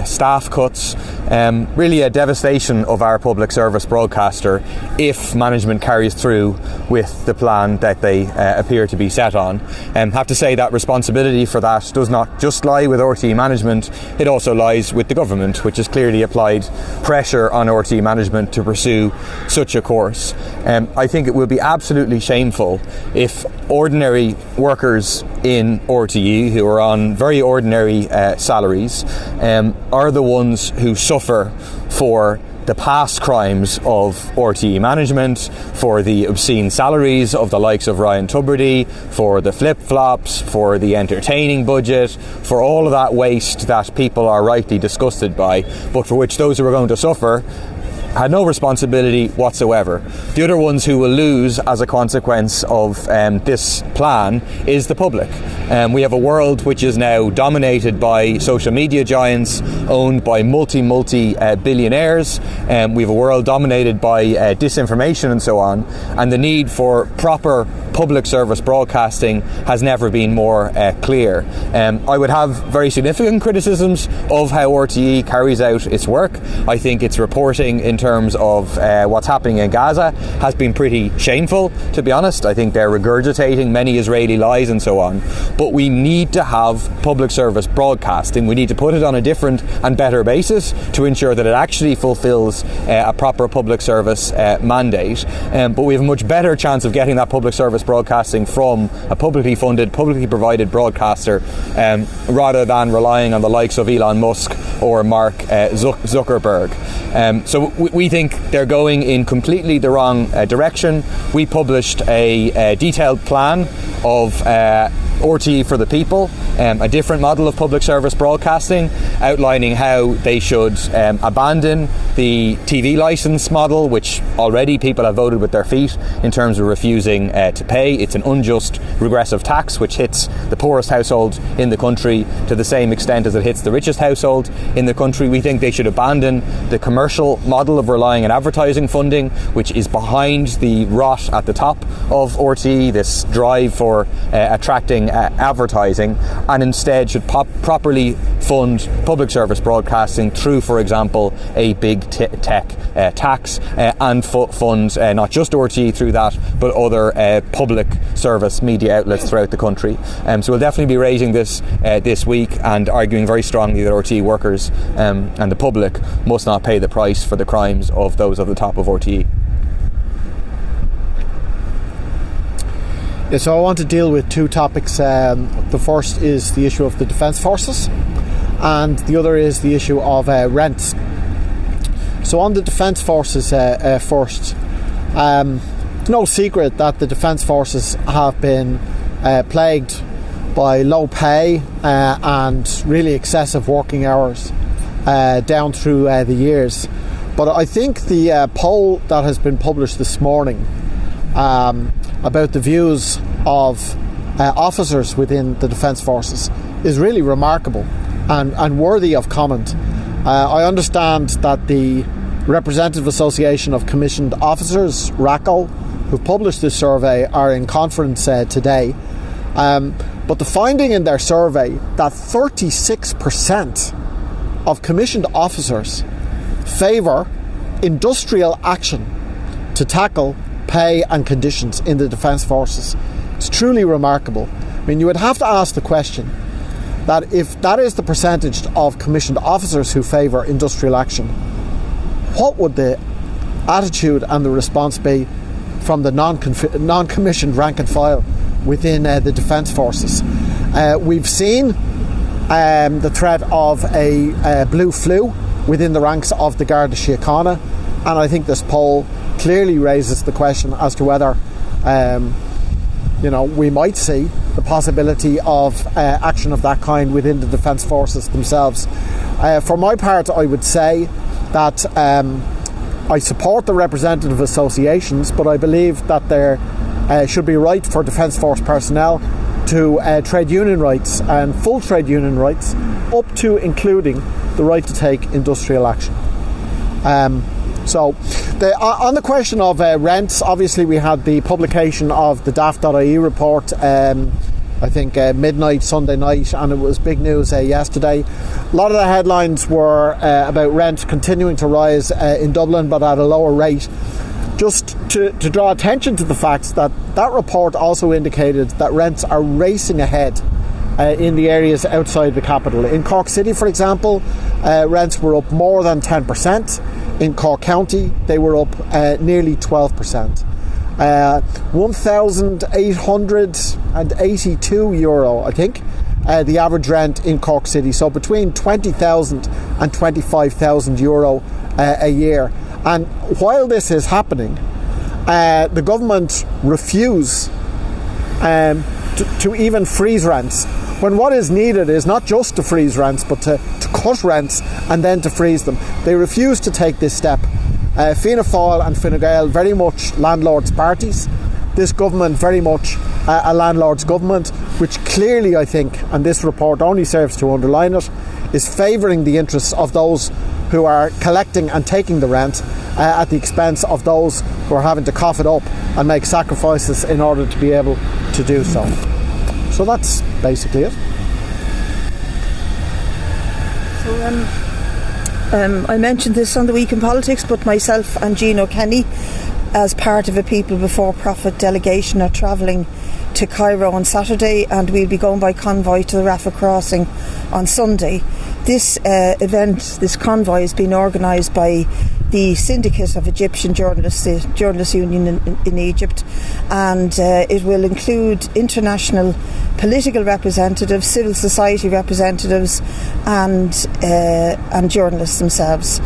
staff cuts, really a devastation of our public service broadcaster if management carries through with the plan that they appear to be set on. Have to say that responsibility for that does not just lie with RTE management, it also lies with the government, which has clearly applied pressure on RTE management to pursue such a course. I think it will be absolutely shameful if ordinary workers in RTE who are on very ordinary salaries are the ones who suffer for the past crimes of RTE management, for the obscene salaries of the likes of Ryan Tubridy, for the flip-flops, for the entertaining budget, for all of that waste that people are rightly disgusted by, but for which those who are going to suffer had no responsibility whatsoever. The other ones who will lose as a consequence of this plan is the public. We have a world which is now dominated by social media giants owned by multi-billionaires. We have a world dominated by disinformation and so on, and the need for proper public service broadcasting has never been more clear. I would have very significant criticisms of how RTE carries out its work. I think its reporting in terms of what's happening in Gaza has been pretty shameful, to be honest. I think they're regurgitating many Israeli lies and so on. But we need to have public service broadcasting. We need to put it on a different and better basis to ensure that it actually fulfills a proper public service mandate. But we have a much better chance of getting that public service broadcasting from a publicly funded, publicly provided broadcaster rather than relying on the likes of Elon Musk or Mark Zuckerberg. So we think they're going in completely the wrong direction. We published a detailed plan of RTE for the people, a different model of public service broadcasting, outlining how they should abandon the TV licence model, which already people have voted with their feet in terms of refusing to pay. It's an unjust regressive tax which hits the poorest household in the country to the same extent as it hits the richest household in the country. We think they should abandon the commercial model of relying on advertising funding, which is behind the rot at the top of RTE, this drive for attracting advertising, and instead should properly fund public service broadcasting through, for example, a big tech tax, and fund not just RTE through that, but other public service media outlets throughout the country. So we'll definitely be raising this this week and arguing very strongly that RTE workers and the public must not pay the price for the crimes of those at the top of RTE. Yeah, so I want to deal with two topics. The first is the issue of the Defence Forces, and the other is the issue of rents. So on the Defence Forces first, it's no secret that the Defence Forces have been plagued by low pay and really excessive working hours down through the years. But I think the poll that has been published this morning about the views of officers within the Defence Forces is really remarkable and worthy of comment. I understand that the Representative Association of Commissioned Officers, RACO, who published this survey, are in conference today. But the finding in their survey that 36% of commissioned officers favour industrial action to tackle pay and conditions in the Defence Forces. It's truly remarkable. I mean, you would have to ask the question that if that is the percentage of commissioned officers who favour industrial action, what would the attitude and the response be from the non-commissioned rank and file within the Defence Forces? We've seen the threat of a blue flu within the ranks of the Garda Síochána, and I think this poll clearly raises the question as to whether we might see the possibility of action of that kind within the Defence Forces themselves. For my part, I would say that I support the representative associations, but I believe that there should be right for Defence Force personnel to trade union rights and full trade union rights, up to including the right to take industrial action. On the question of rents, obviously we had the publication of the Daft.ie report I think, midnight Sunday night, and it was big news yesterday. A lot of the headlines were about rent continuing to rise in Dublin, but at a lower rate. Just to draw attention to the fact that report also indicated that rents are racing ahead in the areas outside the capital. In Cork City, for example, rents were up more than 10%. In Cork County, they were up nearly 12%. €1,882, I think, the average rent in Cork City. So between €20,000 and €25,000 a year. And while this is happening, the government refuse to even freeze rents, when what is needed is not just to freeze rents, but to cut rents and then to freeze them. They refuse to take this step. Fianna Fáil and Fine Gael very much landlords' parties. This government very much a landlord's government, which clearly, I think, and this report only serves to underline it, is favouring the interests of those who are collecting and taking the rent at the expense of those who are having to cough it up and make sacrifices in order to be able to do so. So that's basically it. So I mentioned this on the Week in Politics, but myself and Gino Kenny, as part of a People Before Profit delegation, are travelling to Cairo on Saturday, and we'll be going by convoy to the Rafah crossing on Sunday. This event, this convoy, has been organised by the Syndicate of Egyptian Journalists, the Journalists Union in Egypt, and it will include international political representatives, civil society representatives, and journalists themselves.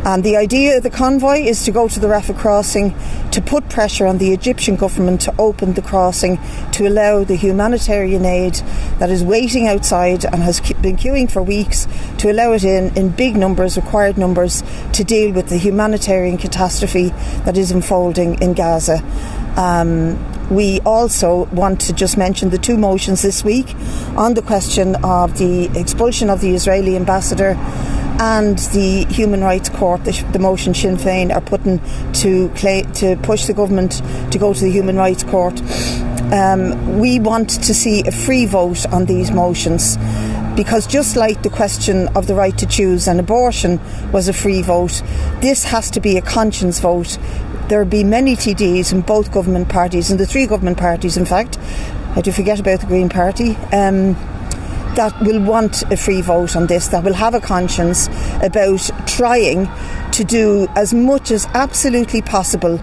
And the idea of the convoy is to go to the Rafah crossing to put pressure on the Egyptian government to open the crossing, to allow the humanitarian aid that is waiting outside and has been queuing for weeks, to allow it in big numbers, required numbers, to deal with the humanitarian catastrophe that is unfolding in Gaza. We also want to just mention the two motions this week on the question of the expulsion of the Israeli ambassador and the Human Rights Court. The motion Sinn Féin are putting to push the government to go to the Human Rights Court. We want to see a free vote on these motions, because just like the question of the right to choose and abortion was a free vote, this has to be a conscience vote. There will be many TDs in both government parties, in the three government parties in fact, I do forget about the Green Party, that will want a free vote on this, that will have a conscience about trying to do as much as absolutely possible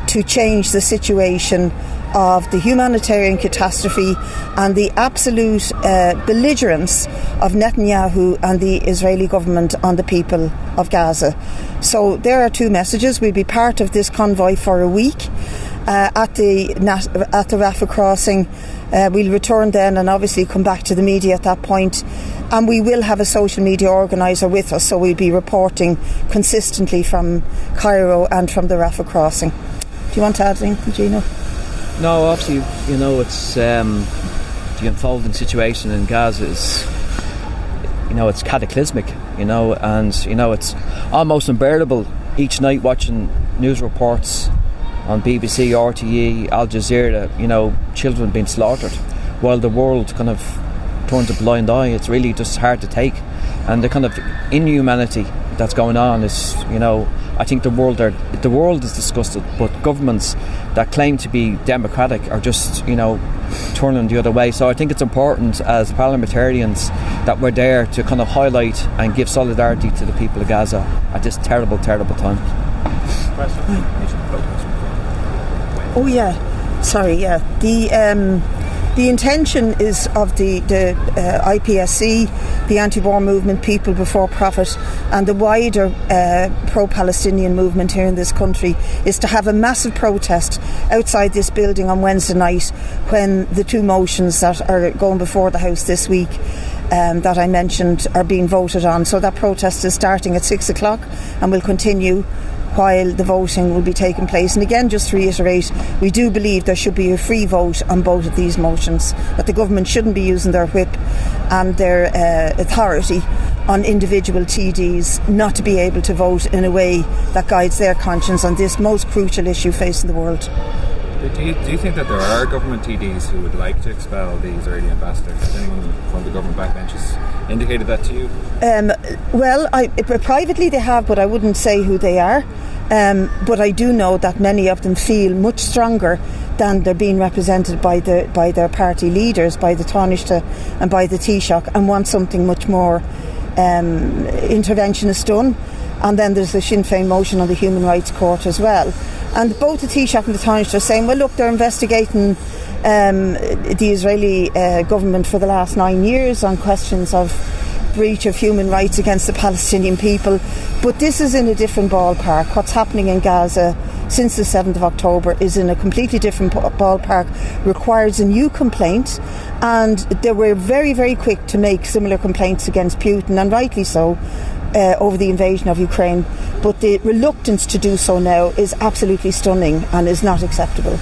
to change the situation of the humanitarian catastrophe and the absolute belligerence of Netanyahu and the Israeli government on the people of Gaza. So there are two messages. We'll be part of this convoy for a week at the Rafah crossing. We'll return then and obviously come back to the media at that point, and we will have a social media organiser with us, so we'll be reporting consistently from Cairo and from the Rafah crossing. Do you want to add anything, Gino? No, obviously, it's the unfolding situation in Gaza is, it's cataclysmic, and, it's almost unbearable each night watching news reports on BBC, RTE, Al Jazeera, children being slaughtered while the world kind of turns a blind eye. It's really just hard to take. And the kind of inhumanity that's going on is, I think the world is disgusted, but governments that claim to be democratic are just, turning the other way. So I think it's important as parliamentarians that we're there to kind of highlight and give solidarity to the people of Gaza at this terrible, terrible time. Oh yeah, sorry, yeah. The intention is of the IPSC, the anti-war movement, People Before Profit, and the wider pro-Palestinian movement here in this country, is to have a massive protest outside this building on Wednesday night when the two motions that are going before the House this week that I mentioned are being voted on. So that protest is starting at 6 o'clock and will continue while the voting will be taking place. And again, just to reiterate, we do believe there should be a free vote on both of these motions, that the government shouldn't be using their whip and their authority on individual TDs not to be able to vote in a way that guides their conscience on this most crucial issue facing the world. Do you think that there are government TDs who would like to expel the Israeli ambassador? Has anyone from the government backbenches indicated that to you? Well, privately they have, but I wouldn't say who they are. But I do know that many of them feel much stronger than they're being represented by their party leaders, by the Taoiseach and by the Taoiseach, and want something much more interventionist done. And then there's the Sinn Féin motion on the Human Rights Court as well. And both the Taoiseach and the Taoiseach are saying, well, look, they're investigating the Israeli government for the last 9 years on questions of breach of human rights against the Palestinian people. But this is in a different ballpark. What's happening in Gaza since the 7th of October is in a completely different ballpark, requires a new complaint, and they were very, very quick to make similar complaints against Putin, and rightly so, over the invasion of Ukraine. But the reluctance to do so now is absolutely stunning and is not acceptable.